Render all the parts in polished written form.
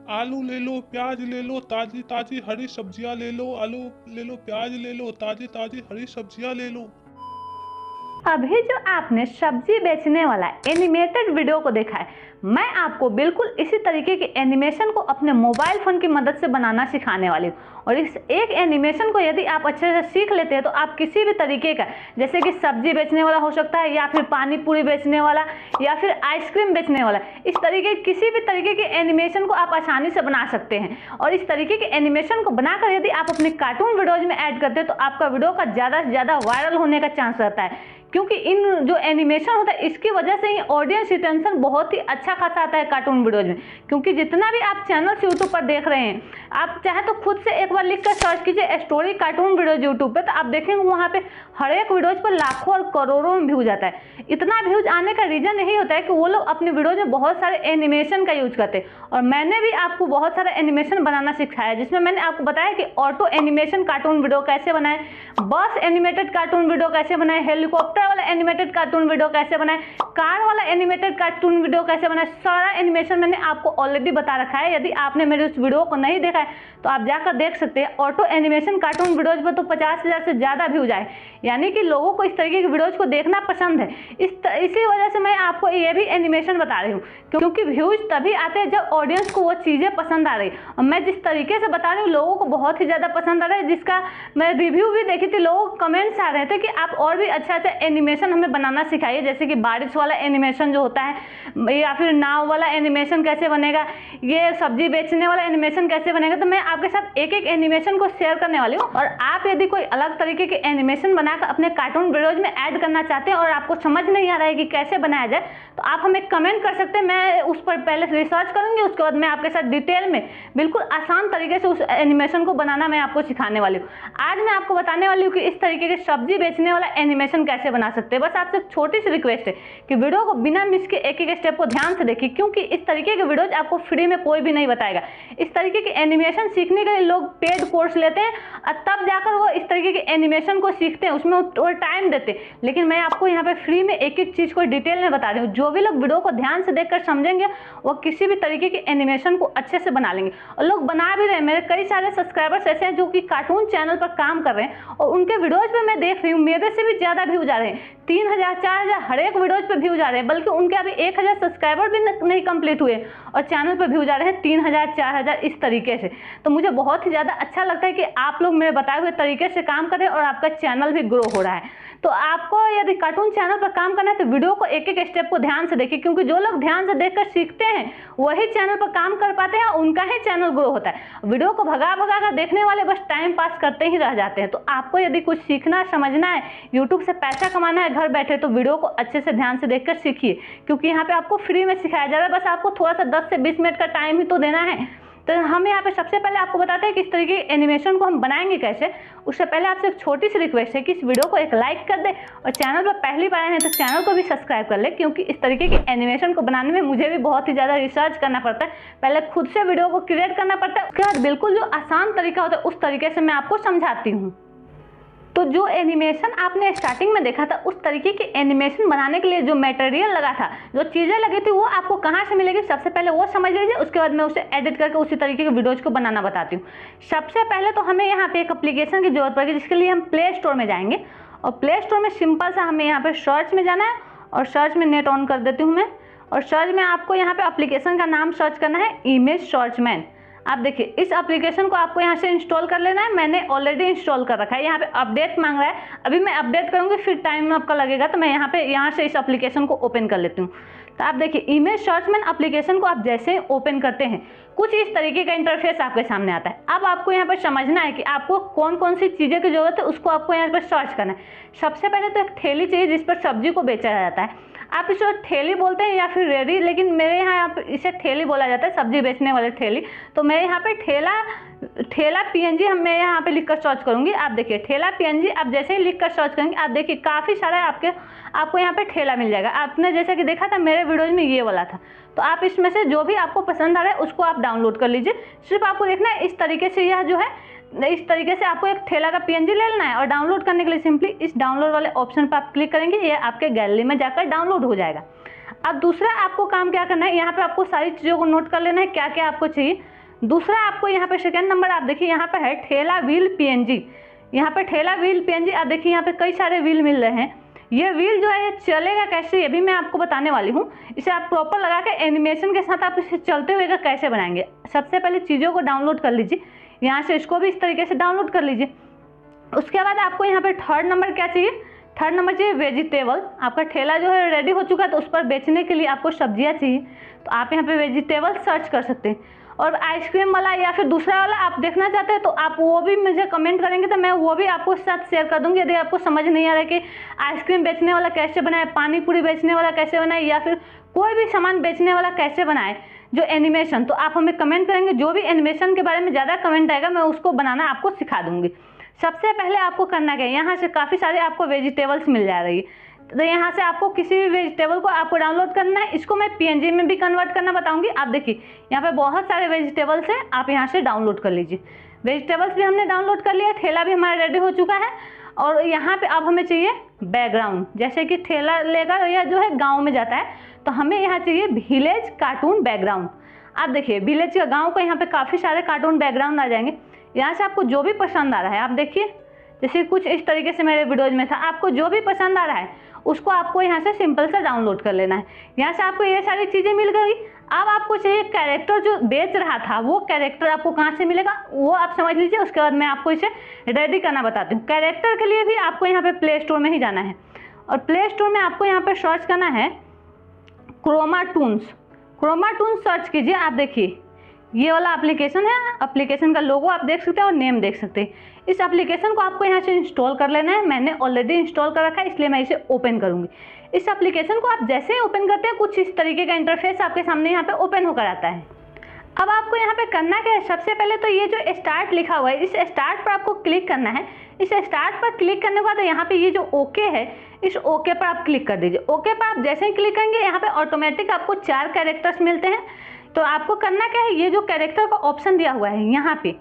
आलू ले लो, प्याज ले लो, ताजी ताजी हरी सब्जियां ले लो, आलू ले लो, प्याज ले लो, ताजी ताजी हरी सब्जियां ले लो। अभी जो आपने सब्जी बेचने वाला एनिमेटेड वीडियो को देखा है, मैं आपको बिल्कुल इसी तरीके के एनिमेशन को अपने मोबाइल फ़ोन की मदद से बनाना सिखाने वाली हूँ। और इस एक एनिमेशन को यदि आप अच्छे से सीख लेते हैं तो आप किसी भी तरीके का, जैसे कि सब्जी बेचने वाला हो सकता है, या फिर पानी पूरी बेचने वाला, या फिर आइसक्रीम बेचने वाला, इस तरीके किसी भी तरीके के एनिमेशन को आप आसानी से बना सकते हैं। और इस तरीके के एनिमेशन को बनाकर यदि आप अपने कार्टून वीडियोज में ऐड करते हैं तो आपका वीडियो का ज़्यादा से ज़्यादा वायरल होने का चांस रहता है, क्योंकि इन जो एनिमेशन होता है इसकी वजह से ही ऑडियंस रिटेंशन बहुत ही अच्छा खासा आता है कार्टून वीडियोज में। क्योंकि जितना भी आप चैनल से यूट्यूब पर देख रहे हैं, आप चाहे तो खुद से एक बार लिख कर सर्च कीजिए स्टोरी कार्टून वीडियोज यूट्यूब पे, तो आप देखेंगे वहाँ पे हर एक वीडियोज पर लाखों और करोड़ों में व्यूज आता है। इतना व्यूज आने का रीजन यही होता है कि वो लोग अपने वीडियोज में बहुत सारे एनिमेशन का यूज करते हैं। और मैंने भी आपको बहुत सारा एनिमेशन बनाना सिखाया, जिसमें मैंने आपको बताया कि ऑटो एनिमेशन कार्टून वीडियो कैसे बनाए, बस एनिमेटेड कार्टून वीडियो कैसे बनाए, हेलीकॉप्टर वाला एनिमेटेड कार्टून वीडियो कैसे बनाए, कार वाला एनिमेटेड कार्टून वीडियो कैसे बनाए, सारा एनिमेशन मैंने आपको ऑलरेडी बता रखा है। यदि आपने मेरे उस वीडियो को नहीं देखा है तो आप जाकर देख सकते हैं। ऑटो एनिमेशन कार्टून वीडियोज पर तो 50,000 से ज़्यादा व्यूज आए, यानी कि लोगों को इस तरीके के वीडियोज को देखना पसंद है। इसी वजह से मैं आपको ये भी एनिमेशन बता रही हूँ, क्योंकि व्यूज तभी आते हैं जब ऑडियंस को वो चीज़ें पसंद आ रही है। और मैं जिस तरीके से बता रही हूँ लोगों को बहुत ही ज़्यादा पसंद आ रहा है, जिसका मैं रिव्यू भी देखी थी, लोगों को कमेंट्स आ रहे थे कि आप और भी अच्छा अच्छा एनिमेशन हमें बनाना सिखाइए, जैसे कि बारिश वाला एनिमेशन जो होता है, या फिर नाव वाला एनिमेशन कैसे बनेगा, ये सब्जी बेचने वाला एनिमेशन कैसे बनेगा। तो मैं आपके साथ एक एक एनिमेशन को शेयर करने वाली हूँ। और आप यदि कोई अलग तरीके के एनिमेशन बनाकर अपने कार्टून वीडियोज में ऐड करना चाहते हैं और आपको समझ नहीं आ रहा है कि कैसे बनाया जाए, तो आप हमें कमेंट कर सकते हैं। मैं उस पर पहले रिसर्च करूंगी, उसके बाद मैं आपके साथ डिटेल में बिल्कुल आसान तरीके से उस एनिमेशन को बनाना मैं आपको सिखाने वाली हूँ। आज मैं आपको बताने वाली हूँ कि इस तरीके के सब्जी बेचने वाला एनिमेशन कैसे बना सकते हैं। बस आपसे एक छोटी सी रिक्वेस्ट है कि वीडियो को बिना मिस के एक एक स्टेप को ध्यान से देखिए, क्योंकि इस तरीके के वीडियोज आपको फ्री में कोई भी नहीं बताएगा। इस तरीके के एनिमेशन सीखने के लिए लोग पेड कोर्स लेते हैं और तब जाकर वो इस तरीके के एनिमेशन को सीखते हैं, उसमें वो टाइम देते हैं। लेकिन मैं आपको यहाँ पे फ्री में एक एक चीज को डिटेल में बता रही हूँ। जो भी लोग वीडियो को ध्यान से देखकर समझेंगे वो किसी भी तरीके के एनिमेशन को अच्छे से बना लेंगे। और लोग बना भी रहे हैं, मेरे कई सारे सब्सक्राइबर्स ऐसे हैं जो कि कार्टून चैनल पर काम कर रहे हैं, और उनके वीडियोज पे मैं देख रही हूँ मेरे से भी ज्यादा व्यूज आ रहे हैं। 3,000 4,000 हर एक वीडियोज पे व्यूज आ रहे हैं, बल्कि उनके अभी 1,000 सब्सक्राइबर भी नहीं कंप्लीट हुए और चैनल पर व्यूज आ रहे हैं 3,000 4,000 इस तरीके से। तो मुझे बहुत ही ज़्यादा अच्छा लगता है कि आप लोग मेरे बताए हुए तरीके से काम करें और आपका चैनल भी ग्रो हो रहा है। तो आपको यदि कार्टून चैनल पर काम करना है तो वीडियो को एक एक स्टेप को ध्यान से देखिए, क्योंकि जो लोग ध्यान से देखकर सीखते हैं वही चैनल पर काम कर पाते हैं, उनका ही चैनल ग्रो होता है। वीडियो को भगा भगा कर देखने वाले बस टाइम पास करते ही रह जाते हैं। तो आपको यदि कुछ सीखना समझना है, यूट्यूब से पैसा कमाना है घर बैठे, तो वीडियो को अच्छे से ध्यान से देखकर सीखिए, क्योंकि यहाँ पे आपको फ्री में सिखाया जा रहा है। बस आपको थोड़ा सा 10 से 20 मिनट का टाइम ही तो देना है। तो हम यहाँ पे सबसे पहले आपको बताते हैं कि इस तरीके के एनिमेशन को हम बनाएंगे कैसे। उससे पहले आपसे एक छोटी सी रिक्वेस्ट है कि इस वीडियो को एक लाइक कर दे, और चैनल पर पहली बार आए हैं तो चैनल को भी सब्सक्राइब कर ले, क्योंकि इस तरीके के एनिमेशन को बनाने में मुझे भी बहुत ही ज़्यादा रिसर्च करना पड़ता है। पहले खुद से वीडियो को क्रिएट करना पड़ता है, उसके बाद बिल्कुल जो आसान तरीका होता है उस तरीके से मैं आपको समझाती हूँ। तो जो एनिमेशन आपने स्टार्टिंग में देखा था, उस तरीके के एनिमेशन बनाने के लिए जो मटेरियल लगा था, जो चीज़ें लगी थी, वो आपको कहाँ से मिलेगी सबसे पहले वो समझ लीजिए। उसके बाद मैं उसे एडिट करके उसी तरीके के वीडियोज़ को बनाना बताती हूँ। सबसे पहले तो हमें यहाँ पे एक एप्लीकेशन की जरूरत पड़ेगी, जिसके लिए हम प्ले स्टोर में जाएंगे। और प्ले स्टोर में सिंपल सा हमें यहाँ पर सर्च में जाना है, और सर्च में नेट ऑन कर देती हूँ मैं। और सर्च में आपको यहाँ पे एप्लीकेशन का नाम सर्च करना है, इमेज सर्च मैन। आप देखिए इस एप्लीकेशन को आपको यहाँ से इंस्टॉल कर लेना है। मैंने ऑलरेडी इंस्टॉल कर रखा है। यहाँ पे अपडेट मांग रहा है, अभी मैं अपडेट करूँगी, फिर टाइम आपका लगेगा। तो मैं यहाँ से इस एप्लीकेशन को ओपन कर लेती हूँ। तो आप देखिए इमेज सर्च मैन एप्लीकेशन को आप जैसे ही ओपन करते हैं कुछ इस तरीके का इंटरफेस आपके सामने आता है। अब आपको यहाँ पर समझना है कि आपको कौन कौन सी चीज़ें की जरूरत है, उसको आपको यहाँ पर सर्च करना है। सबसे पहले तो एक थैली चाहिए जिस पर सब्जी को बेचा जाता है। आप इसे थैली बोलते हैं या फिर रेडी, लेकिन मेरे यहाँ इसे थैली बोला जाता है, सब्जी बेचने वाले थैली। तो मैं यहाँ पे ठेला पीएनजी मैं यहाँ पे लिखकर सर्च करूंगी। आप देखिए ठेला पीएनजी आप जैसे ही लिखकर सर्च करेंगे, आप देखिए काफ़ी सारा आपको यहाँ पे ठेला मिल जाएगा। आपने जैसे कि देखा था मेरे वीडियोज में ये वाला था, तो आप इसमें से जो भी आपको पसंद आ रहा है उसको आप डाउनलोड कर लीजिए। सिर्फ आपको देखना है इस तरीके से, यह जो है इस तरीके से आपको एक ठेला का पीएनजी ले लेना है, और डाउनलोड करने के लिए सिंपली इस डाउनलोड वाले ऑप्शन पर आप क्लिक करेंगे, ये आपके गैलरी में जाकर डाउनलोड हो जाएगा। अब दूसरा आपको काम क्या करना है, यहाँ पे आपको सारी चीज़ों को नोट कर लेना है क्या क्या आपको चाहिए। दूसरा आपको यहाँ पे सेकेंड नंबर आप देखिए यहाँ पे है ठेला व्हील PNG। यहाँ पे ठेला व्हील PNG आप देखिए यहाँ पे कई सारे व्हील मिल रहे हैं। ये व्हील जो है ये चलेगा कैसे ये भी मैं आपको बताने वाली हूँ। इसे आप प्रॉपर लगा के एनिमेशन के साथ आप इसे चलते हुए का कैसे बनाएंगे। सबसे पहले चीज़ों को डाउनलोड कर लीजिए, यहाँ से इसको भी इस तरीके से डाउनलोड कर लीजिए। उसके बाद आपको यहाँ पे थर्ड नंबर क्या चाहिए, थर्ड नंबर चाहिए वेजिटेबल। आपका ठेला जो है रेडी हो चुका है तो उस पर बेचने के लिए आपको सब्जियाँ चाहिए, तो आप यहाँ पे वेजिटेबल सर्च कर सकते हैं। और आइसक्रीम वाला या फिर दूसरा वाला आप देखना चाहते हैं तो आप वो भी मुझे कमेंट करेंगे तो मैं वो भी आपको साथ शेयर कर दूंगी। यदि आपको समझ नहीं आ रहा है कि आइसक्रीम बेचने वाला कैसे बनाए, पानी पूरी बेचने वाला कैसे बनाए, या फिर कोई भी सामान बेचने वाला कैसे बनाए जो एनिमेशन, तो आप हमें कमेंट करेंगे। जो भी एनिमेशन के बारे में ज़्यादा कमेंट आएगा मैं उसको बनाना आपको सिखा दूंगी। सबसे पहले आपको करना क्या है, यहाँ से काफ़ी सारे आपको वेजिटेबल्स मिल जा रही है, तो यहाँ से आपको किसी भी वेजिटेबल को आपको डाउनलोड करना है। इसको मैं PNG में भी कन्वर्ट करना बताऊंगी। आप देखिए यहाँ पे बहुत सारे वेजिटेबल्स हैं, आप यहाँ से डाउनलोड कर लीजिए। वेजिटेबल्स भी हमने डाउनलोड कर लिया, ठेला भी हमारा रेडी हो चुका है। और यहाँ पे अब हमें चाहिए बैकग्राउंड, जैसे कि ठेला लेकर या जो है गाँव में जाता है तो हमें यहाँ चाहिए विलेज कार्टून बैकग्राउंड। आप देखिए विलेज का गाँव का यहाँ पे काफ़ी सारे कार्टून बैकग्राउंड आ जाएंगे। यहाँ से आपको जो भी पसंद आ रहा है, आप देखिए जैसे कुछ इस तरीके से मेरे वीडियोज में था, आपको जो भी पसंद आ रहा है उसको आपको यहाँ से सिंपल सा डाउनलोड कर लेना है। यहाँ से आपको ये सारी चीज़ें मिल गई। अब आपको चाहिए कैरेक्टर जो बेच रहा था, वो कैरेक्टर आपको कहाँ से मिलेगा वो आप समझ लीजिए। उसके बाद मैं आपको इसे रेडी करना बताती हूँ। कैरेक्टर के लिए भी आपको यहाँ पे प्ले स्टोर में ही जाना है और प्ले स्टोर में आपको यहाँ पे सर्च करना है Chroma Toons. Chroma Toons search कीजिए। आप देखिए ये वाला एप्लीकेशन है, एप्लीकेशन का लोगो आप देख सकते हैं और नेम देख सकते हैं। इस एप्लीकेशन को आपको यहाँ से इंस्टॉल कर लेना है। मैंने ऑलरेडी इंस्टॉल कर रखा है इसलिए मैं इसे ओपन करूँगी। इस एप्लीकेशन को आप जैसे ही ओपन करते हैं कुछ इस तरीके का इंटरफेस आपके सामने यहाँ पे ओपन होकर आता है। अब आपको यहाँ पे करना क्या है, सबसे पहले तो ये जो स्टार्ट लिखा हुआ है इस स्टार्ट पर आपको क्लिक करना है। इस स्टार्ट पर क्लिक करने के बाद यहाँ पे ये जो ओके है इस ओके पर आप क्लिक कर दीजिए। ओके पर आप जैसे ही क्लिक करेंगे यहाँ पे ऑटोमेटिक आपको 4 कैरेक्टर्स मिलते हैं। तो आपको करना क्या है, ये जो कैरेक्टर का ऑप्शन दिया हुआ है यहाँ पे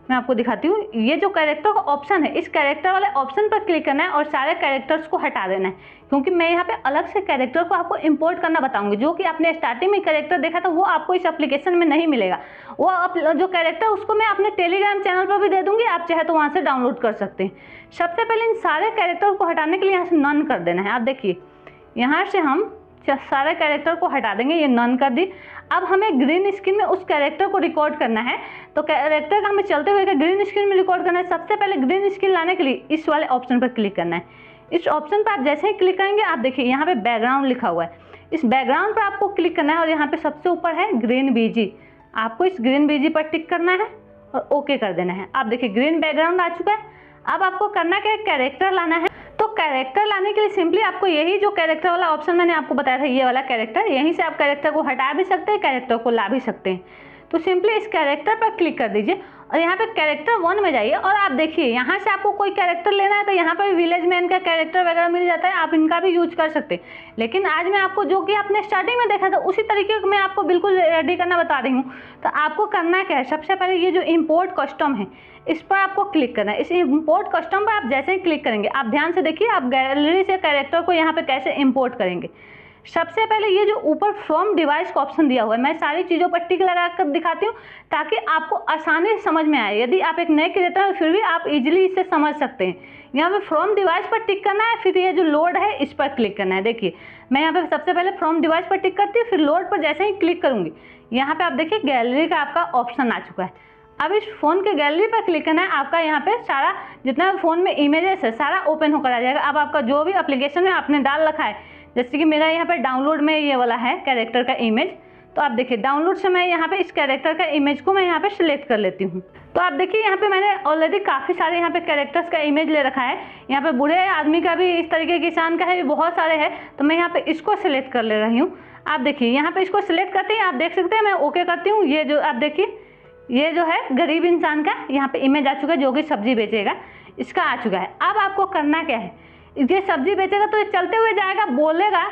मैं आपको दिखाती हूँ। ये जो कैरेक्टर का ऑप्शन है इस कैरेक्टर वाले ऑप्शन पर क्लिक करना है और सारे कैरेक्टर्स को हटा देना है, क्योंकि मैं यहाँ पे अलग से कैरेक्टर को आपको इंपोर्ट करना बताऊंगी। जो कि आपने स्टार्टिंग में कैरेक्टर देखा था वो आपको इस एप्लीकेशन में नहीं मिलेगा। वो जो कैरेक्टर उसको मैं अपने टेलीग्राम चैनल पर भी दे दूंगी, आप चाहे तो वहाँ से डाउनलोड कर सकते हैं। सबसे पहले इन सारे कैरेक्टर को हटाने के लिए यहाँ से नन कर देना है। आप देखिए यहाँ से हम सारे कैरेक्टर को हटा देंगे, ये नन कर दी। अब हमें ग्रीन स्क्रीन में उस कैरेक्टर को रिकॉर्ड करना है, तो कैरेक्टर का हमें चलते हुए ग्रीन स्क्रीन में रिकॉर्ड करना है। सबसे पहले ग्रीन स्क्रीन लाने के लिए इस वाले ऑप्शन पर क्लिक करना है। इस ऑप्शन पर आप जैसे ही क्लिक करेंगे आप देखिए यहाँ पे बैकग्राउंड लिखा हुआ है। इस बैकग्राउंड पर आपको क्लिक करना है और यहाँ पे सबसे ऊपर है ग्रीन बीजी। आपको इस ग्रीन बीजी पर टिक करना है और ओके कर देना है। आप देखिए ग्रीन बैकग्राउंड आ चुका है। अब आपको करना क्या है, कैरेक्टर लाना है। तो कैरेक्टर लाने के लिए सिंपली आपको यही जो कैरेक्टर वाला ऑप्शन मैंने आपको बताया था, ये वाला कैरेक्टर, यहीं से आप कैरेक्टर को हटा भी सकते हैं, कैरेक्टर को ला भी सकते हैं। तो सिंपली इस कैरेक्टर पर क्लिक कर दीजिए और यहाँ पे कैरेक्टर 1 में जाइए और आप देखिए यहाँ से आपको कोई कैरेक्टर लेना है तो यहाँ पर विलेज मैन का कैरेक्टर वगैरह मिल जाता है, आप इनका भी यूज कर सकते हैं। लेकिन आज मैं आपको जो कि आपने स्टार्टिंग में देखा था उसी तरीके को मैं आपको बिल्कुल रेडी करना बता रही हूँ। तो आपको करना क्या है, सबसे पहले ये जो इम्पोर्ट कस्टम है इस पर आपको क्लिक करना है। इस इम्पोर्ट कस्टम पर आप जैसे ही क्लिक करेंगे आप ध्यान से देखिए आप गैलरी से कैरेक्टर को यहाँ पे कैसे इम्पोर्ट करेंगे। सबसे पहले ये जो ऊपर फ्रॉम डिवाइस का ऑप्शन दिया हुआ है, मैं सारी चीज़ों पर टिक लगा कर दिखाती हूँ ताकि आपको आसानी से समझ में आए। यदि आप एक नए क्रिएटर हैं फिर भी आप इजीली इसे समझ सकते हैं। यहाँ पे फ्रॉम डिवाइस पर टिक करना है, फिर ये जो लोड है इस पर क्लिक करना है। देखिए मैं यहाँ पे सबसे पहले फ्रॉम डिवाइस पर टिक करती हूँ, फिर लोड पर जैसे ही क्लिक करूँगी यहाँ पे आप देखिए गैलरी का आपका ऑप्शन आ चुका है। अब इस फ़ोन के गैलरी पर क्लिक करना है, आपका यहाँ पे सारा जितना फ़ोन में इमेजेस है सारा ओपन होकर आ जाएगा। अब आपका जो भी एप्लीकेशन में आपने डाल रखा है, जैसे कि मेरा यहाँ पे डाउनलोड में ये वाला है कैरेक्टर का इमेज, तो आप देखिए डाउनलोड से मैं यहाँ पे इस कैरेक्टर का इमेज को मैं यहाँ पे सिलेक्ट कर लेती हूँ। तो आप देखिए यहाँ पे मैंने ऑलरेडी काफ़ी सारे यहाँ पे कैरेक्टर्स का इमेज ले रखा है। यहाँ पे बूढ़े आदमी का भी, इस तरीके किसान का है, बहुत सारे हैं। तो मैं यहाँ पे इसको सिलेक्ट कर ले रही हूँ। आप देखिए यहाँ पे इसको सिलेक्ट करते हैं, आप देख सकते हैं मैं ओके करती हूँ। ये जो आप देखिए ये जो है गरीब इंसान का यहाँ पे इमेज आ चुका है जो कि सब्जी बेचेगा, इसका आ चुका है। अब आपको करना क्या है, ये सब्जी बेचेगा तो ये चलते हुए जाएगा, बोलेगा,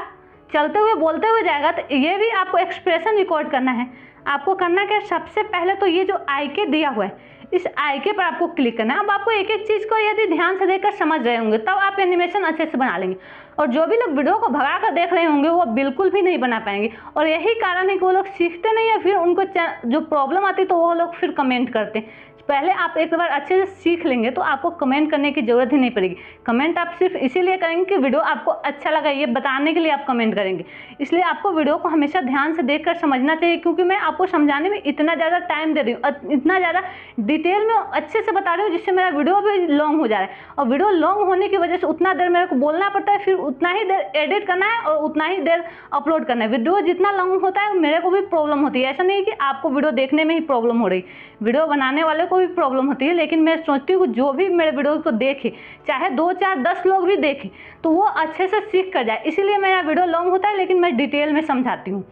चलते हुए बोलते हुए जाएगा, तो ये भी आपको एक्सप्रेशन रिकॉर्ड करना है। आपको करना क्या है, सबसे पहले तो ये जो आइके दिया हुआ है इस आइके पर आपको क्लिक करना है। अब आपको एक एक चीज़ को यदि ध्यान से देखकर समझ रहे होंगे तब आप एनिमेशन अच्छे से बना लेंगे, और जो भी लोग वीडियो को भगा कर देख रहे होंगे वो बिल्कुल भी नहीं बना पाएंगे। और यही कारण है कि वो लोग सीखते नहीं है, फिर उनको जो प्रॉब्लम आती है तो वो लोग फिर कमेंट करते हैं। पहले आप एक बार अच्छे से सीख लेंगे तो आपको कमेंट करने की ज़रूरत ही नहीं पड़ेगी। कमेंट आप सिर्फ इसीलिए करेंगे कि वीडियो आपको अच्छा लगा ये बताने के लिए आप कमेंट करेंगे। इसलिए आपको वीडियो को हमेशा ध्यान से देखकर समझना चाहिए, क्योंकि मैं आपको समझाने में इतना ज़्यादा टाइम दे रही हूँ, इतना ज़्यादा डिटेल में अच्छे से बता रही हूँ, जिससे मेरा वीडियो भी लॉन्ग हो जा रहा है। और वीडियो लॉन्ग होने की वजह से उतना देर मेरे को बोलना पड़ता है, फिर उतना ही देर एडिट करना है और उतना ही देर अपलोड करना है। वीडियो जितना लॉन्ग होता है मेरे को भी प्रॉब्लम होती है। ऐसा नहीं कि आपको वीडियो देखने में ही प्रॉब्लम हो रही, वीडियो बनाने वाले को भी प्रॉब्लम होती है। लेकिन मैं सोचती हूँ जो भी मेरे वीडियो को देखे, चाहे 2, 4, 10 लोग भी देखें, तो वो अच्छे से सीख कर जाए। इसीलिए मेरा वीडियो लॉन्ग होता है, लेकिन मैं डिटेल में समझाती हूँ।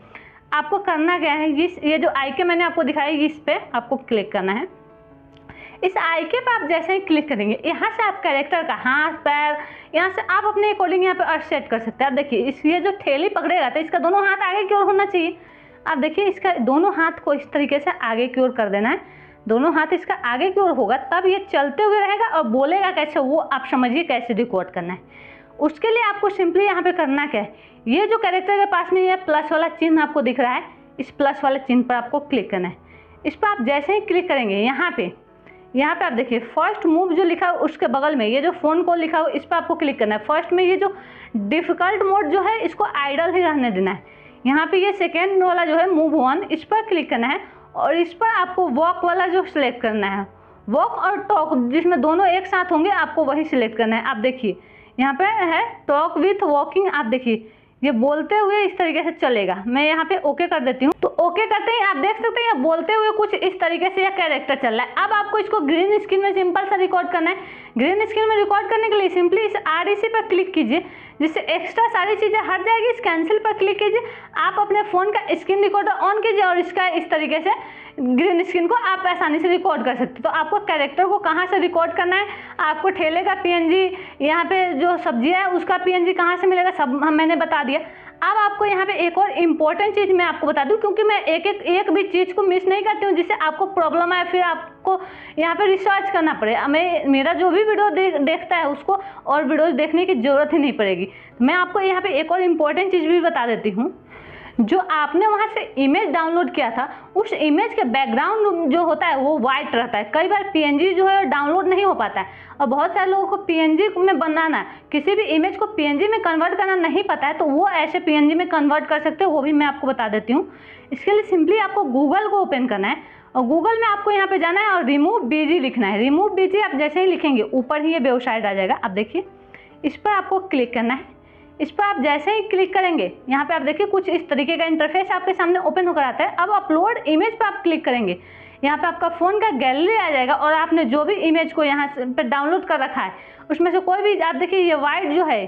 आपको करना क्या है, ये जो आइके मैंने आपको दिखाई इस पर आपको क्लिक करना है। इस आइके पर आप जैसे ही क्लिक करेंगे यहाँ से आप कैरेक्टर का हाथ पैर यहाँ से आप अपने अकॉर्डिंग यहाँ पे अर्थ सेट कर सकते हैं। आप देखिए इस ये जो थैली पकड़ेगा तो इसका दोनों हाथ आगे की ओर होना चाहिए। आप देखिए इसका दोनों हाथ को इस तरीके से आगे की ओर कर देना है। दोनों हाथ इसका आगे की ओर होगा तब ये चलते हुए रहेगा, और बोलेगा कैसे वो आप समझिए कैसे रिकॉर्ड करना है। उसके लिए आपको सिंपली यहाँ पे करना क्या है, ये जो कैरेक्टर के पास में ये प्लस वाला चिन्ह आपको दिख रहा है, इस प्लस वाले चिन्ह पर आपको क्लिक करना है। इस पर आप जैसे ही क्लिक करेंगे यहाँ पे आप देखिए फर्स्ट मूव जो लिखा है उसके बगल में ये जो फ़ोन कॉल लिखा हो इस पर आपको क्लिक करना है। फर्स्ट में ये जो डिफ़िकल्ट मोड जो है इसको आइडल ही रहने देना है। यहाँ पे ये सेकेंड वाला जो है मूव ऑन, इस पर क्लिक करना है और इस पर आपको वॉक वाला जो सिलेक्ट करना है। वॉक और टॉक जिसमें दोनों एक साथ होंगे आपको वही सिलेक्ट करना है। आप देखिए यहाँ पे है टॉक विथ वॉकिंग, आप देखिए ये बोलते हुए इस तरीके से चलेगा। मैं यहाँ पे ओके कर देती हूँ, तो ओके करते ही आप देख सकते हैं बोलते हुए कुछ इस तरीके से यह कैरेक्टर चल रहा है। अब आपको इसको ग्रीन स्क्रीन में सिंपल सा रिकॉर्ड करना है। ग्रीन स्क्रीन में रिकॉर्ड करने के लिए सिंपली इस REC पर क्लिक कीजिए, जिससे एक्स्ट्रा सारी चीज़ें हट जाएगी। इस कैंसिल पर क्लिक कीजिए, आप अपने फ़ोन का स्क्रीन रिकॉर्डर ऑन कीजिए और इसका इस तरीके से ग्रीन स्क्रीन को आप आसानी से रिकॉर्ड कर सकते हैं। तो आपको कैरेक्टर को कहाँ से रिकॉर्ड करना है, आपको ठेले का PNG, यहाँ पे जो सब्जियाँ है उसका PNG कहाँ से मिलेगा सब मैंने बता दिया। अब आपको यहाँ पे एक और इम्पोर्टेंट चीज़ मैं आपको बता दूं, क्योंकि मैं एक भी चीज़ को मिस नहीं करती हूँ जिससे आपको प्रॉब्लम आए, फिर आपको यहाँ पे रिसर्च करना पड़े। मेरा जो भी वीडियो देखता है उसको और वीडियोस देखने की ज़रूरत ही नहीं पड़ेगी। मैं आपको यहाँ पे एक और इम्पोर्टेंट चीज़ भी बता देती हूँ। जो आपने वहाँ से इमेज डाउनलोड किया था उस इमेज के बैकग्राउंड जो होता है वो वाइट रहता है। कई बार PNG जो है डाउनलोड नहीं हो पाता है, और बहुत सारे लोगों को PNG में बनाना, किसी भी इमेज को PNG में कन्वर्ट करना नहीं पता है, तो वो ऐसे PNG में कन्वर्ट कर सकते हैं, वो भी मैं आपको बता देती हूँ। इसके लिए सिंपली आपको गूगल को ओपन करना है और गूगल में आपको यहाँ पे जाना है और रिमूव BG लिखना है। रिमूव BG आप जैसे ही लिखेंगे ऊपर ही ये वेबसाइट आ जाएगा। आप देखिए इस पर आपको क्लिक करना है। इस पर आप जैसे ही क्लिक करेंगे यहाँ पे आप देखिए कुछ इस तरीके का इंटरफेस आपके सामने ओपन होकर आता है। अब अपलोड इमेज पर आप क्लिक करेंगे, यहाँ पे आपका फ़ोन का गैलरी आ जाएगा और आपने जो भी इमेज को यहाँ पे डाउनलोड कर रखा है उसमें से कोई भी, आप देखिए ये वाइट जो है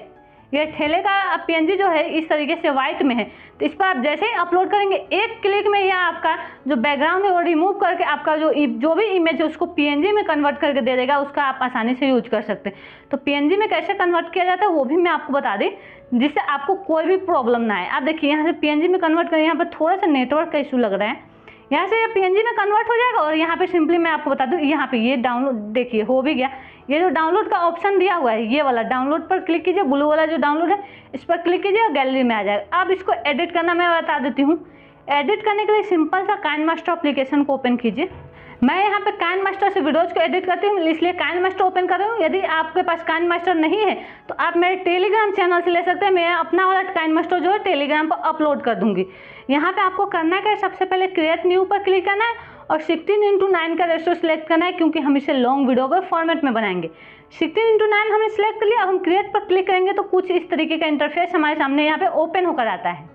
ये ठेले का PNG जो है इस तरीके से वाइट में है, तो इस पर आप जैसे ही अपलोड करेंगे एक क्लिक में यह आपका जो बैकग्राउंड है वो रिमूव करके आपका जो भी इमेज है उसको PNG में कन्वर्ट करके दे देगा। उसका आप आसानी से यूज कर सकते हैं। तो PNG में कैसे कन्वर्ट किया जाता है वो भी मैं आपको बता दें, जिससे आपको कोई भी प्रॉब्लम ना आए। आप देखिए यहाँ से PNG में कन्वर्ट करें, यहाँ पर थोड़ा सा नेटवर्क का इशू लग रहा है, यहाँ से ये PNG में कन्वर्ट हो जाएगा। और यहाँ पे सिंपली मैं आपको बता दूँ, यहाँ पे ये डाउनलोड देखिए हो भी गया। ये जो डाउनलोड का ऑप्शन दिया हुआ है ये वाला डाउनलोड पर क्लिक कीजिए, ब्लू वाला जो डाउनलोड है इस पर क्लिक कीजिए और गैलरी में आ जाएगा। अब इसको एडिट करना मैं बता देती हूँ। एडिट करने के लिए सिंपल सा काइनमास्टर एप्लीकेशन को ओपन कीजिए। मैं यहाँ पे काइनमास्टर से वीडियोज़ को एडिट करती हूँ, इसलिए काइनमास्टर ओपन कर रही हूँ। यदि आपके पास काइनमास्टर नहीं है तो आप मेरे टेलीग्राम चैनल से ले सकते हैं। मैं अपना वाला काइनमास्टर जो है टेलीग्राम पर अपलोड कर दूँगी। यहाँ पे आपको करना क्या है, सबसे पहले क्रिएट न्यू पर क्लिक करना है और 16:9 का रेशो सिलेक्ट करना है, क्योंकि हम इसे लॉन्ग वीडियो के फॉर्मेट में बनाएंगे। 16:9 हमने सिलेक्ट कर लिया। अब हम क्रिएट पर क्लिक करेंगे तो कुछ इस तरीके का इंटरफेस हमारे सामने यहाँ पे ओपन होकर आता है।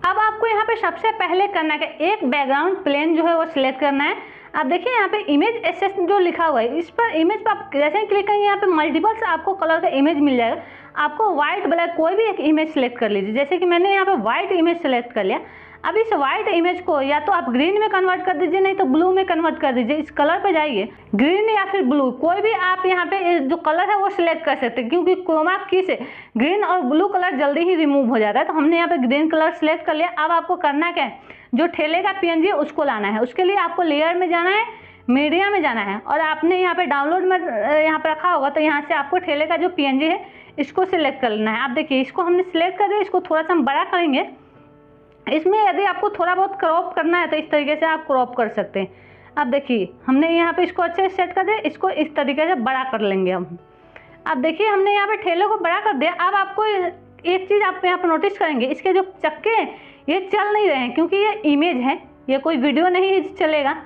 अब आपको यहाँ पे सबसे पहले करना है एक बैकग्राउंड प्लेन जो है वो सिलेक्ट करना है। आप देखिए यहाँ पे इमेज एसेस जो लिखा हुआ है इस पर इमेज पर आप जैसे ही क्लिक करेंगे यहाँ पे मल्टीपल से आपको कलर का इमेज मिल जाएगा। आपको व्हाइट ब्लैक कोई भी एक इमेज सेलेक्ट कर लीजिए। जैसे कि मैंने यहाँ पे व्हाइट इमेज सेलेक्ट कर लिया। अब इस व्हाइट इमेज को या तो आप ग्रीन में कन्वर्ट कर दीजिए, नहीं तो ब्लू में कन्वर्ट कर दीजिए। इस कलर पे जाइए, ग्रीन या फिर ब्लू कोई भी आप यहाँ पे जो कलर है वो सिलेक्ट कर सकते हैं, क्योंकि क्रोमा की से ग्रीन और ब्लू कलर जल्दी ही रिमूव हो जाता है। तो हमने यहाँ पे ग्रीन कलर सिलेक्ट कर लिया। अब आपको करना क्या है, जो ठेले का PNG है उसको लाना है। उसके लिए आपको लेयर में जाना है, मीडिया में जाना है, और आपने यहाँ पे डाउनलोड में यहाँ पे रखा होगा, तो यहाँ से आपको ठेले का जो PNG है इसको सिलेक्ट कर लेना है। आप देखिए इसको हमने सिलेक्ट कर दिया, इसको थोड़ा सा हम बड़ा करेंगे। इसमें यदि आपको थोड़ा बहुत क्रॉप करना है तो इस तरीके से आप क्रॉप कर सकते हैं। अब देखिए हमने यहाँ पे इसको अच्छे से सेट कर दिया, इसको इस तरीके से बड़ा कर लेंगे हम। अब देखिए हमने यहाँ पे ठेले को बड़ा कर दिया। अब आपको एक चीज़ आप यहाँ पर नोटिस करेंगे, इसके जो चक्के हैं ये चल नहीं रहे हैं, क्योंकि ये इमेज है, ये कोई वीडियो नहीं चलेगा।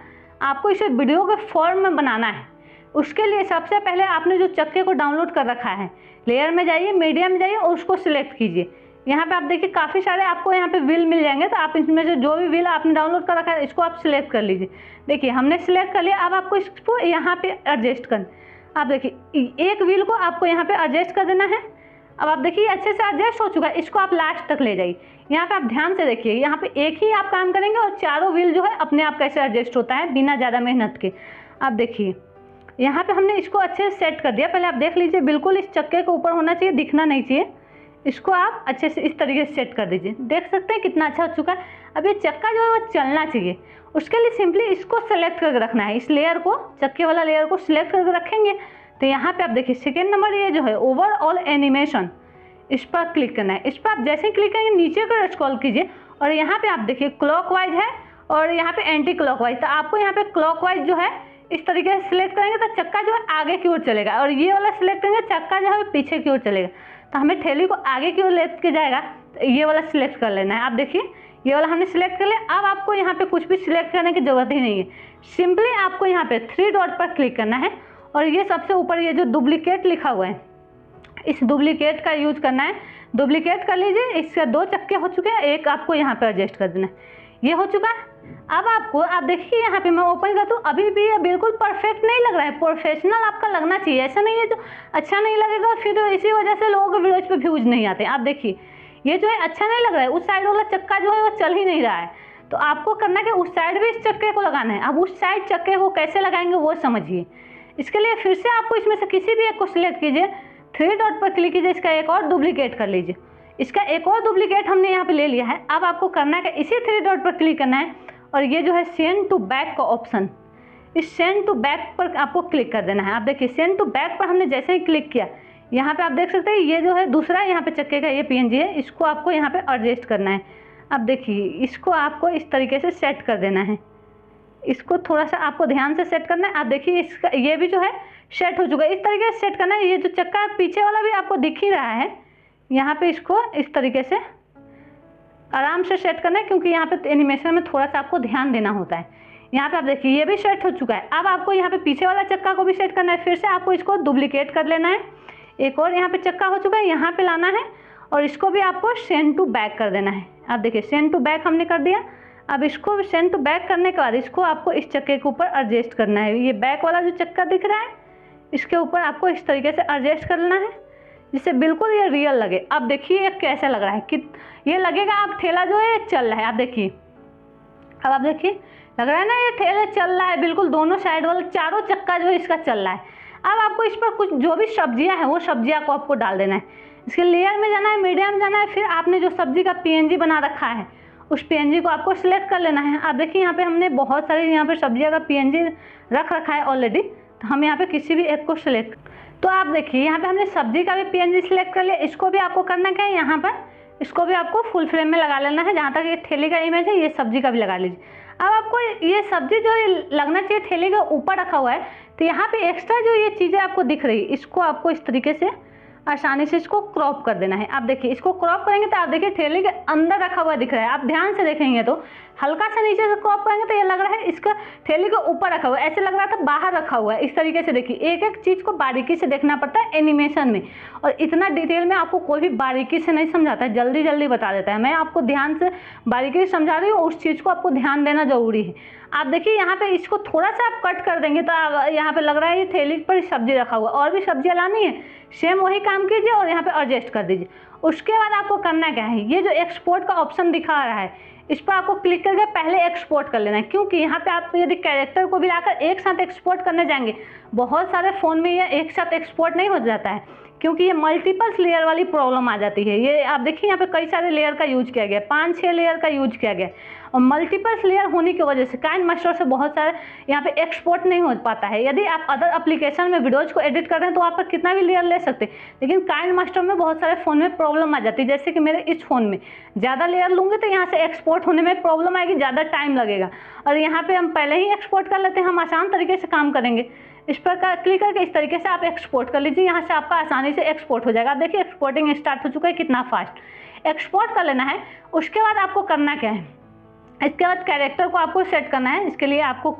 आपको इसे वीडियो के फॉर्म में बनाना है। उसके लिए सबसे पहले आपने जो चक्के को डाउनलोड कर रखा है, लेयर में जाइए, मीडिया में जाइए और उसको सिलेक्ट कीजिए। यहाँ पे आप देखिए काफ़ी सारे आपको यहाँ पे व्हील मिल जाएंगे, तो आप इसमें से जो भी व्हील आपने डाउनलोड कर रखा है इसको आप सिलेक्ट कर लीजिए। देखिए हमने सिलेक्ट कर लिया। अब आपको इसको यहाँ पे एडजस्ट करना। आप देखिए एक व्हील को आपको यहाँ पे एडजस्ट कर देना है। अब आप देखिए अच्छे से एडजस्ट हो चुका है, इसको आप लास्ट तक ले जाइए। यहाँ पे आप ध्यान से देखिए, यहाँ पे एक ही आप काम करेंगे और चारों व्हील जो है अपने आप कैसे एडजस्ट होता है बिना ज़्यादा मेहनत के। आप देखिए यहाँ पे हमने इसको अच्छे से सेट कर दिया। पहले आप देख लीजिए, बिल्कुल इस चक्के के ऊपर होना चाहिए, दिखना नहीं चाहिए। इसको आप अच्छे से इस तरीके से सेट कर दीजिए। देख सकते हैं कितना अच्छा हो चुका है। अब ये चक्का जो है वो चलना चाहिए, उसके लिए सिंपली इसको सेलेक्ट करके रखना है। इस लेयर को, चक्के वाला लेयर को सिलेक्ट करके रखेंगे तो यहाँ पे आप देखिए सेकेंड नंबर ये जो है ओवरऑल एनिमेशन, इस पर क्लिक करना है। इस पर आप जैसे ही क्लिक करेंगे नीचे को स्क्रॉल कीजिए और यहाँ पे आप देखिए क्लॉकवाइज है और यहाँ पे एंटी क्लॉकवाइज। तो आपको यहाँ पे क्लॉकवाइज जो है इस तरीके से सिलेक्ट करेंगे तो चक्का जो है आगे की ओर चलेगा, और ये वाला सिलेक्ट करेंगे चक्का जो है पीछे की ओर चलेगा। तो हमें ठेली को आगे की ओर लेके जाएगा, तो ये वाला सिलेक्ट कर लेना है। आप देखिए ये वाला हमने सिलेक्ट कर लिया। अब आपको यहाँ पे कुछ भी सिलेक्ट करने की जरूरत ही नहीं है, सिंपली आपको यहाँ पे 3 डॉट पर क्लिक करना है और ये सबसे ऊपर ये जो डुप्लीकेट लिखा हुआ है, इस डुप्लीकेट का यूज करना है। डुप्लीकेट कर लीजिए। इसके 2 चक्के हो चुके हैं, एक आपको यहाँ पे एडजस्ट कर देना है। ये हो चुका है। अब आपको आप देखिए यहाँ पे मैं ओपन करता हूँ, अभी भी ये बिल्कुल परफेक्ट नहीं लग रहा है। प्रोफेशनल आपका लगना चाहिए, ऐसा नहीं है जो अच्छा नहीं लगेगा फिर इसी वजह से लोगों के वीडियोज पे व्यूज नहीं आते। आप देखिए ये जो है अच्छा नहीं लग रहा है, उस साइड वाला चक्का जो है वो चल ही नहीं रहा है। तो आपको करना है कि उस साइड भी इस चक्के को लगाना है। अब उस साइड चक्के को कैसे लगाएंगे वो समझिए। इसके लिए फिर से आपको इसमें से किसी भी एक को सिलेक्ट कीजिए, 3 डॉट पर क्लिक कीजिए, इसका एक और डुप्लीकेट कर लीजिए। इसका एक और डुप्लीकेट हमने यहाँ पे ले लिया है। अब आपको करना है कि इसी 3 डॉट पर क्लिक करना है और ये जो है सेंड टू बैक का ऑप्शन, इस सेंड टू बैक पर आपको क्लिक कर देना है। आप देखिए सेंड टू बैक पर हमने जैसे ही क्लिक किया, यहाँ पे आप देख सकते हैं ये जो है दूसरा यहाँ पे चक्के का ये PNG है, इसको आपको यहाँ पे एडजस्ट करना है। अब देखिए इसको आपको इस तरीके से सेट कर देना है, इसको थोड़ा सा आपको ध्यान से सेट करना है। आप देखिए इसका ये भी जो है सेट हो चुका है। इस तरीके से सेट करना है। ये जो चक्का पीछे वाला भी आपको दिख ही रहा है, यहाँ पे इसको इस तरीके से आराम से सेट करना है, क्योंकि यहाँ पे एनिमेशन में थोड़ा सा आपको ध्यान देना होता है। यहाँ पे आप देखिए ये भी सेट हो चुका है। अब आपको यहाँ पे पीछे वाला चक्का को भी सेट करना है। फिर से आपको इसको डुप्लीकेट कर लेना है। एक और यहाँ पे चक्का हो चुका है, यहाँ पे लाना है और इसको भी आपको सेंड टू बैक कर देना है। आप देखिए सेंड टू बैक हमने कर दिया। अब इसको सेंड टू बैक करने के बाद इसको आपको इस चक्के के ऊपर एडजस्ट करना है। ये बैक वाला जो चक्का दिख रहा है इसके ऊपर आपको इस तरीके से एडजस्ट कर लेना है, जिससे बिल्कुल ये रियल लगे। अब देखिए ये कैसा लग रहा है, कि ये लगेगा आप ठेला जो है चल रहा है। आप देखिए, अब आप देखिए लग रहा है ना ये ठेला चल रहा है, बिल्कुल दोनों साइड वाला चारों चक्का जो है इसका चल रहा है। अब आपको इस पर कुछ जो भी सब्जियां हैं वो सब्जियां को आपको डाल देना है। इसके लेयर में जाना है, मीडिया में जाना है, फिर आपने जो सब्जी का PNG बना रखा है उस PNG को आपको सिलेक्ट कर लेना है। आप देखिए यहाँ पे हमने बहुत सारी यहाँ पे सब्जियां का PNG रख रखा है ऑलरेडी, तो हम यहाँ पे किसी भी एक को सिलेक्ट, तो आप देखिए यहाँ पे हमने सब्जी का भी PNG सिलेक्ट कर लिया। इसको भी आपको करना क्या है, यहाँ पर इसको भी आपको फुल फ्रेम में लगा लेना है। जहाँ तक ये ठेले का इमेज है ये सब्जी का भी लगा लीजिए। अब आपको ये सब्जी जो लगना चाहिए ठेले के ऊपर रखा हुआ है, तो यहाँ पे एक्स्ट्रा जो ये चीज़ें आपको दिख रही है इसको आपको इस तरीके से आसानी से इसको क्रॉप कर देना है। आप देखिए इसको क्रॉप करेंगे तो आप देखिए ठेले के अंदर रखा हुआ दिख रहा है। आप ध्यान से देखेंगे तो हल्का सा नीचे से क्रॉप करेंगे तो ये लग रहा है इसका ठेले के ऊपर रखा हुआ है, ऐसे लग रहा था बाहर रखा हुआ है। इस तरीके से देखिए एक एक चीज़ को बारीकी से देखना पड़ता है एनिमेशन में, और इतना डिटेल में आपको कोई भी बारीकी से नहीं समझाता है, जल्दी जल्दी बता देता है। मैं आपको ध्यान से बारीकी से समझा रही हूँ, उस चीज़ को आपको ध्यान देना जरूरी है। आप देखिए यहाँ पे इसको थोड़ा सा आप कट कर देंगे तो यहाँ पे लग रहा है ये थैली पर सब्जी रखा हुआ, और भी सब्जियाँ लानी है, सेम वही काम कीजिए और यहाँ पे एडजस्ट कर दीजिए। उसके बाद आपको करना क्या है, ये जो एक्सपोर्ट का ऑप्शन दिखा रहा है इस पर आपको क्लिक करके पहले एक्सपोर्ट कर लेना है, क्योंकि यहाँ पे आप यदि कैरेक्टर को भी लाकर एक साथ एक्सपोर्ट करने जाएंगे, बहुत सारे फ़ोन में ये एक साथ एक्सपोर्ट नहीं हो जाता है, क्योंकि ये मल्टीपल्स लेयर वाली प्रॉब्लम आ जाती है। ये आप देखिए यहाँ पे कई सारे लेयर का यूज किया गया, 5-6 लेयर का यूज किया गया। और मल्टीपल लेयर होने की वजह से काइनमास्टर से बहुत सारे यहाँ पे एक्सपोर्ट नहीं हो पाता है। यदि आप अदर एप्लीकेशन में वीडियोज को एडिट कर रहे हैं तो आप कितना भी लेयर ले सकते हैं, लेकिन काइनमास्टर में बहुत सारे फ़ोन में प्रॉब्लम आ जाती है। जैसे कि मेरे इस फ़ोन में ज़्यादा लेयर लूँगी तो यहाँ से एक्सपोर्ट होने में प्रॉब्लम आएगी, ज़्यादा टाइम लगेगा। और यहाँ पर हम पहले ही एक्सपोर्ट कर लेते हैं, हम आसान तरीके से काम करेंगे। इस पर क्लिक करके इस तरीके से आप एक्सपोर्ट कर लीजिए, यहाँ से आपका आसानी से एक्सपोर्ट हो जाएगा। आप देखिए एक्सपोर्टिंग स्टार्ट हो चुका है, कितना फास्ट एक्सपोर्ट कर लेना है। उसके बाद आपको करना क्या है, इसके बाद कैरेक्टर को आपको सेट करना है। इसके लिए आपको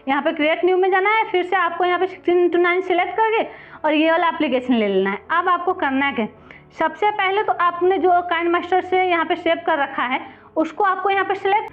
यहाँ पे क्रिएट न्यू में जाना है, फिर से आपको यहाँ पे 16:9 सिलेक्ट करके और ये वाला एप्लीकेशन ले लेना है। अब आपको करना क्या, सबसे पहले तो आपने जो काइनमास्टर से यहाँ पे सेव कर रखा है उसको आपको यहाँ पे सिलेक्ट,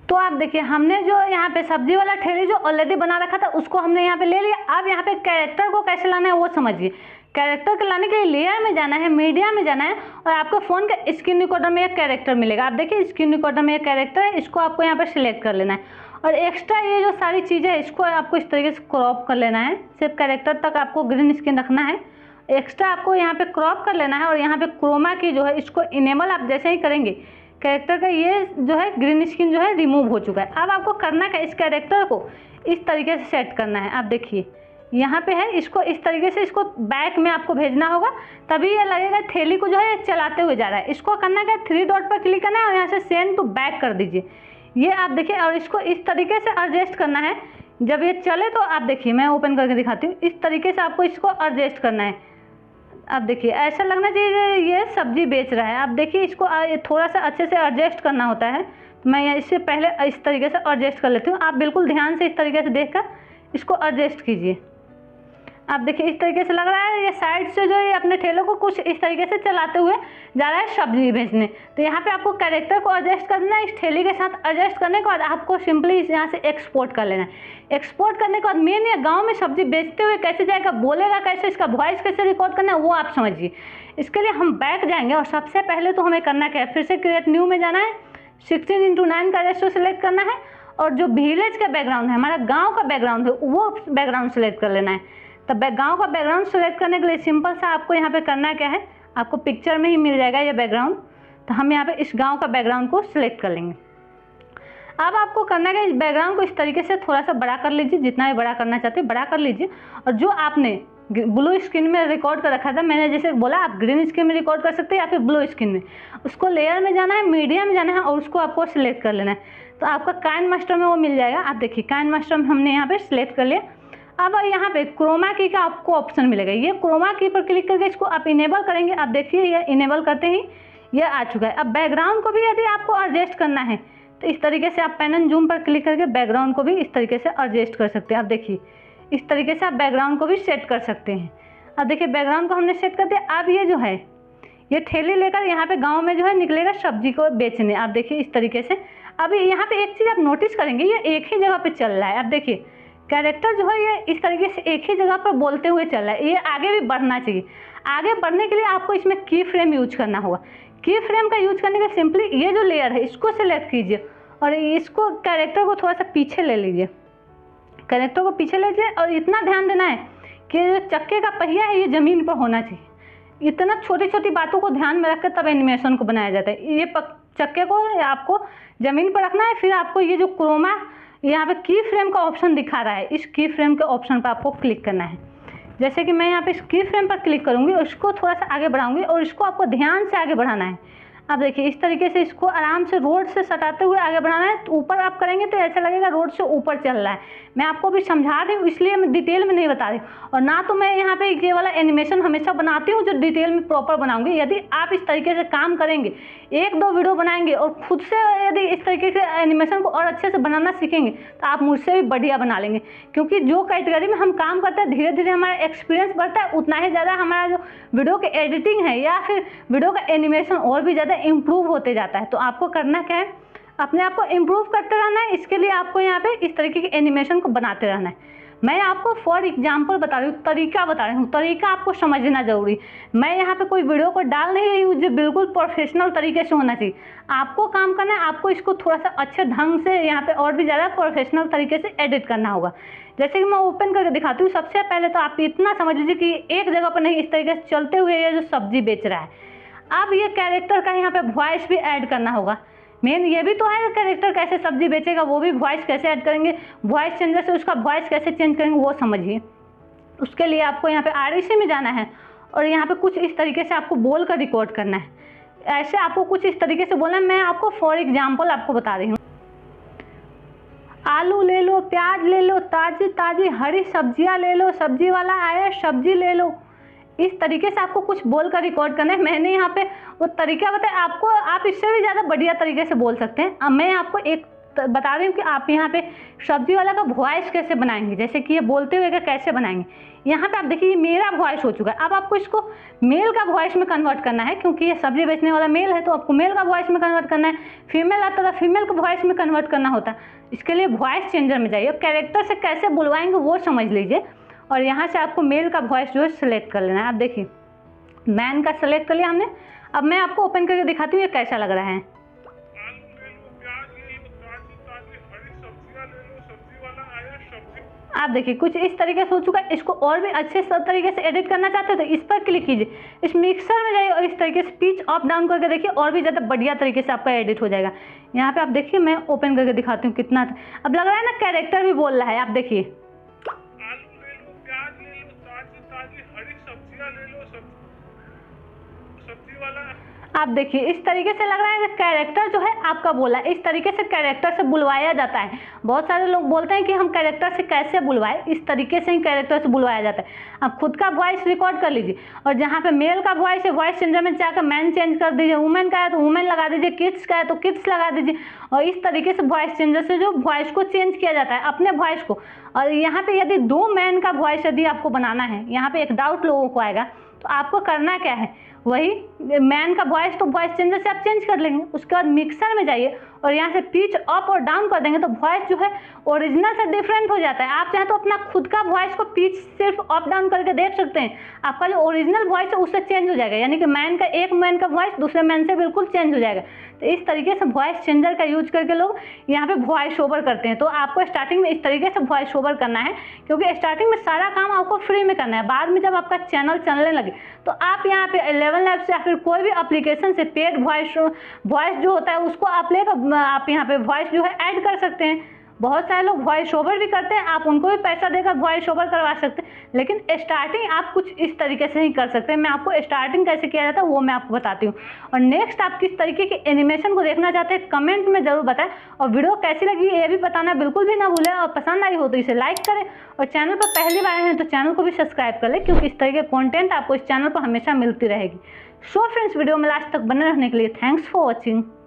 तो आप देखिए हमने जो यहाँ पे सब्जी वाला ठेली जो ऑलरेडी बना रखा था उसको हमने यहाँ पे ले लिया। अब यहाँ पे कैरेक्टर को कैसे लाना है वो समझिए। कैरेक्टर को लाने के लिए लेयर में जाना है, मीडिया में जाना है और आपको फ़ोन के स्क्रीन रिकॉर्डर में एक कैरेक्टर मिलेगा। आप देखिए स्क्रीन रिकॉर्डर में एक कैरेक्टर है, इसको आपको यहाँ पर सिलेक्ट कर लेना है और एक्स्ट्रा ये जो सारी चीज़ें है इसको आपको इस तरीके से क्रॉप कर लेना है। सिर्फ कैरेक्टर तक आपको ग्रीन स्क्रीन रखना है, एक्स्ट्रा आपको यहाँ पे क्रॉप कर लेना है और यहाँ पे क्रोमा की जो है इसको इनेबल आप जैसे ही करेंगे कैरेक्टर का ये जो है ग्रीन स्क्रीन जो है रिमूव हो चुका है। अब आपको करना क्या, इस कैरेक्टर को इस तरीके से सेट करना है। आप देखिए यहाँ पे है, इसको इस तरीके से इसको बैक में आपको भेजना होगा, तभी ये लगेगा थैली को जो है चलाते हुए जा रहा है। इसको करना क्या, 3 डॉट पर क्लिक करना है और यहाँ से सेंड टू बैक कर दीजिए। ये आप देखिए और इसको इस तरीके से एडजस्ट करना है। जब ये चले तो आप देखिए मैं ओपन करके दिखाती हूँ, इस तरीके से आपको इसको एडजस्ट करना है। अब देखिए ऐसा लगना चाहिए ये सब्जी बेच रहा है। आप देखिए इसको थोड़ा सा अच्छे से एडजस्ट करना होता है, तो मैं इससे पहले इस तरीके से एडजस्ट कर लेती हूँ। आप बिल्कुल ध्यान से इस तरीके से देखकर इसको एडजस्ट कीजिए। आप देखिए इस तरीके से लग रहा है ये साइड से जो है अपने ठेले को कुछ इस तरीके से चलाते हुए जा रहा है सब्जी बेचने। तो यहाँ पे आपको कैरेक्टर को एडजस्ट करना है, इस ठेले के साथ एडजस्ट करने के बाद आपको सिंपली यहाँ से एक्सपोर्ट कर लेना है। एक्सपोर्ट करने के बाद मेन ये गाँव में सब्जी बेचते हुए कैसे जाएगा, बोलेगा कैसे, इसका वॉइस कैसे रिकॉर्ड करना है वो आप समझिए। इसके लिए हम बैक जाएंगे और सबसे पहले तो हमें करना क्या है, फिर से क्रिएट न्यू में जाना है, 16:9 का रेशो सेलेक्ट करना है और जो विलेज का बैकग्राउंड है, हमारा गाँव का बैकग्राउंड है, वो बैकग्राउंड सेलेक्ट कर लेना है। तब गांव का बैकग्राउंड सेलेक्ट करने के लिए सिंपल सा आपको यहाँ पे करना क्या है, आपको पिक्चर में ही मिल जाएगा ये बैकग्राउंड। तो हम यहाँ पे इस गांव का बैकग्राउंड को सिलेक्ट कर लेंगे। अब आपको करना है इस बैकग्राउंड को इस तरीके से थोड़ा सा बड़ा कर लीजिए, जितना भी बड़ा करना चाहते हैं बड़ा कर लीजिए। और जो आपने ब्लू स्क्रीन में रिकॉर्ड कर रखा था, मैंने जैसे बोला आप ग्रीन स्क्रीन में रिकॉर्ड कर सकते हैं या फिर ब्लू स्क्रीन में, उसको लेयर में जाना है, मीडिया में जाना है और उसको आपको सिलेक्ट कर लेना है। तो आपका काइनमास्टर में वो मिल जाएगा। आप देखिए काइनमास्टर में हमने यहाँ पे सिलेक्ट कर लिया। अब यहाँ पे क्रोमा की का आपको ऑप्शन मिलेगा, ये क्रोमा की पर क्लिक करके इसको आप इनेबल करेंगे। आप देखिए ये इनेबल करते ही ये आ चुका है। अब बैकग्राउंड को भी यदि आपको एडजस्ट करना है तो इस तरीके से आप पेन एंड जूम पर क्लिक करके बैकग्राउंड को भी इस तरीके से एडजस्ट कर सकते हैं। आप देखिए इस तरीके से आप बैकग्राउंड को भी सेट कर सकते हैं। अब देखिए बैकग्राउंड को हमने सेट कर दिया। अब ये जो है ये ठेली लेकर यहाँ पे गाँव में जो है निकलेगा सब्जी को बेचने। आप देखिए इस तरीके से। अब यहाँ पे एक चीज़ आप नोटिस करेंगे, ये एक ही जगह पे चल रहा है। आप देखिए कैरेक्टर जो है ये इस तरीके से एक ही जगह पर बोलते हुए चल रहा है। ये आगे भी बढ़ना चाहिए। आगे बढ़ने के लिए आपको इसमें की फ्रेम यूज करना होगा। की फ्रेम का यूज करने का सिंपली ये जो लेयर है इसको सिलेक्ट कीजिए और इसको कैरेक्टर को थोड़ा सा पीछे ले लीजिए। कैरेक्टर को पीछे ले लीजिए और इतना ध्यान देना है कि जो चक्के का पहिया है ये ज़मीन पर होना चाहिए। इतना छोटी छोटी बातों को ध्यान में रखकर तब एनिमेशन को बनाया जाता है। ये चक्के को आपको ज़मीन पर रखना है। फिर आपको ये जो क्रोमा यहाँ पे की फ्रेम का ऑप्शन दिखा रहा है, इस की फ्रेम के ऑप्शन पर आपको क्लिक करना है। जैसे कि मैं यहाँ पे इस की फ्रेम पर क्लिक करूँगी और इसको थोड़ा सा आगे बढ़ाऊँगी और इसको आपको ध्यान से आगे बढ़ाना है। आप देखिए इस तरीके से इसको आराम से रोड से सटाते हुए आगे बढ़ाना है। तो ऊपर आप करेंगे तो ऐसा लगेगा रोड से ऊपर चल रहा है। मैं आपको भी समझा रही हूँ इसलिए मैं डिटेल में नहीं बता रही और ना तो मैं यहाँ पे ये वाला एनिमेशन हमेशा बनाती हूँ जो डिटेल में प्रॉपर बनाऊंगी। यदि आप इस तरीके से काम करेंगे, 1-2 वीडियो बनाएंगे और खुद से यदि इस तरीके से एनिमेशन को और अच्छे से बनाना सीखेंगे तो आप मुझसे भी बढ़िया बना लेंगे। क्योंकि जो कैटेगरी में हम काम करते हैं धीरे धीरे हमारा एक्सपीरियंस बढ़ता है, उतना ही ज़्यादा हमारा जो वीडियो की एडिटिंग है या फिर वीडियो का एनिमेशन और भी ज़्यादा इम्प्रूव होते जाता है। तो आपको करना क्या है, अपने आप को इम्प्रूव करते रहना है। इसके लिए आपको यहाँ पे इस तरीके के एनिमेशन को बनाते रहना है। मैं आपको फॉर एग्जांपल बता रही हूँ, तरीका बता रही हूँ, तरीका आपको समझना जरूरी। मैं यहाँ पे कोई वीडियो को डाल नहीं रही हूँ जो बिल्कुल प्रोफेशनल तरीके से होना चाहिए। आपको काम करना है, आपको इसको थोड़ा सा अच्छे ढंग से यहाँ पे और भी ज़्यादा प्रोफेशनल तरीके से एडिट करना होगा। जैसे कि मैं ओपन करके दिखाती हूँ। सबसे पहले तो आप इतना समझ लीजिए कि एक जगह पर नहीं, इस तरीके से चलते हुए ये जो सब्जी बेच रहा है। अब ये कैरेक्टर का यहाँ पे वॉइस भी ऐड करना होगा। मेन ये भी तो है कैरेक्टर कैसे सब्जी बेचेगा, वो भी वॉइस कैसे ऐड करेंगे, वॉइस चेंजर से उसका वॉइस कैसे चेंज करेंगे वो समझिए। उसके लिए आपको यहाँ पे REC में जाना है और यहाँ पे कुछ इस तरीके से आपको बोल कर रिकॉर्ड करना है। ऐसे आपको कुछ इस तरीके से बोलना है। मैं आपको फॉर एग्जाम्पल आपको बता रही हूँ। आलू ले लो, प्याज ले लो, ताज़ी ताज़ी हरी सब्जियाँ ले लो, सब्जी वाला आया सब्जी ले लो। इस तरीके से आपको कुछ बोल कर रिकॉर्ड करना है। मैंने यहाँ पे वो तरीका बताया आपको, आप इससे भी ज़्यादा बढ़िया तरीके से बोल सकते हैं। अब मैं आपको एक बता रही हूँ कि आप यहाँ पे सब्जी वाला का वॉइस कैसे बनाएंगे, जैसे कि ये बोलते हुए कैसे बनाएंगे। यहाँ पे आप देखिए मेरा वॉइस हो चुका है। अब आपको इसको मेल का वॉइस में कन्वर्ट करना है, क्योंकि ये सब्जी बेचने वाला मेल है तो आपको मेल का वॉइस में कन्वर्ट करना है। फीमेल आता था फीमेल का वॉइस में कन्वर्ट करना होता है। इसके लिए वॉइस चेंजर में जाइए, कैरेक्टर से कैसे बुलवाएंगे वो समझ लीजिए। और यहाँ से आपको मेल का वॉइस जो है सिलेक्ट कर लेना है। आप देखिए मैन का सेलेक्ट कर लिया हमने। अब मैं आपको ओपन करके दिखाती हूँ ये कैसा लग रहा है। आप देखिए कुछ इस तरीके से हो चुका है। इसको और भी अच्छे तरीके से एडिट करना चाहते हो तो इस पर क्लिक कीजिए, इस मिक्सर में जाइए और इस तरीके से पिच अप डाउन करके देखिए, और भी ज़्यादा बढ़िया तरीके से आपका एडिट हो जाएगा। यहाँ पे आप देखिए मैं ओपन करके दिखाती हूँ कितना अब लग रहा है ना कैरेक्टर भी बोल रहा है। आप देखिए आलू ले लो, प्याज ले लो, ताजी ताजी हरी सब्जियां ले लो, सब्जी वाला। आप देखिए इस तरीके से लग रहा है कि कैरेक्टर जो है आपका बोला। इस तरीके से कैरेक्टर से बुलवाया जाता है। बहुत सारे लोग बोलते हैं कि हम कैरेक्टर से कैसे बुलवाएं, इस तरीके से ही कैरेक्टर से बुलवाया जाता है। आप खुद का वॉइस रिकॉर्ड कर लीजिए और जहाँ पे मेल का वॉइस है वॉइस चेंजर में जाकर मैन चेंज कर दीजिए, वुमेन का है तो वुमेन लगा दीजिए, किड्स का है तो किड्स लगा दीजिए। और इस तरीके से वॉइस चेंजर से जो वॉइस को चेंज किया जाता है अपने वॉइस को। और यहाँ पे यदि 2 मैन का वॉइस यदि आपको बनाना है, यहाँ पे एक डाउट लोगों को आएगा, तो आपको करना क्या है, वही मैन का वॉइस तो वॉइस चेंजर से आप चेंज कर लेंगे। उसके बाद मिक्सर में जाइए और यहाँ से पिच अप और डाउन कर देंगे तो वॉइस जो है ओरिजिनल से डिफरेंट हो जाता है। आप चाहें तो अपना खुद का वॉइस को पिच सिर्फ अप डाउन करके देख सकते हैं। आपका जो ओरिजिनल वॉइस है उससे चेंज हो जाएगा, यानी कि एक मैन का वॉइस दूसरे मैन से बिल्कुल चेंज हो जाएगा। तो इस तरीके से वॉइस चेंजर का यूज करके लोग यहाँ पे वॉइस ओवर करते हैं। तो आपको स्टार्टिंग में इस तरीके से वॉइस ओवर करना है, क्योंकि स्टार्टिंग में सारा काम आपको फ्री में करना है। बाद में जब आपका चैनल चलने लगे तो आप यहाँ पे 11 लैब्स या फिर कोई भी एप्लीकेशन से पेड वॉइस जो होता है उसको आप लेकर आप यहाँ पे वॉइस जो है ऐड कर सकते हैं। बहुत सारे लोग वॉइस ओवर भी करते हैं, आप उनको भी पैसा देकर वॉइस ओवर करवा सकते हैं। लेकिन स्टार्टिंग आप कुछ इस तरीके से ही कर सकते हैं। मैं आपको स्टार्टिंग कैसे किया जाता है वो मैं आपको बताती हूँ। और नेक्स्ट आप किस तरीके के एनिमेशन को देखना चाहते हैं कमेंट में जरूर बताएं। और वीडियो कैसी लगी ये भी बताना बिल्कुल भी ना भूलें। और पसंद आई हो तो इसे लाइक करें और चैनल पर पहली बार हैं तो चैनल को भी सब्सक्राइब कर लें, क्योंकि इस तरह के कॉन्टेंट आपको इस चैनल पर हमेशा मिलती रहेगी। सो फ्रेंड्स, वीडियो में लास्ट तक बने रहने के लिए थैंक्स फॉर वॉचिंग।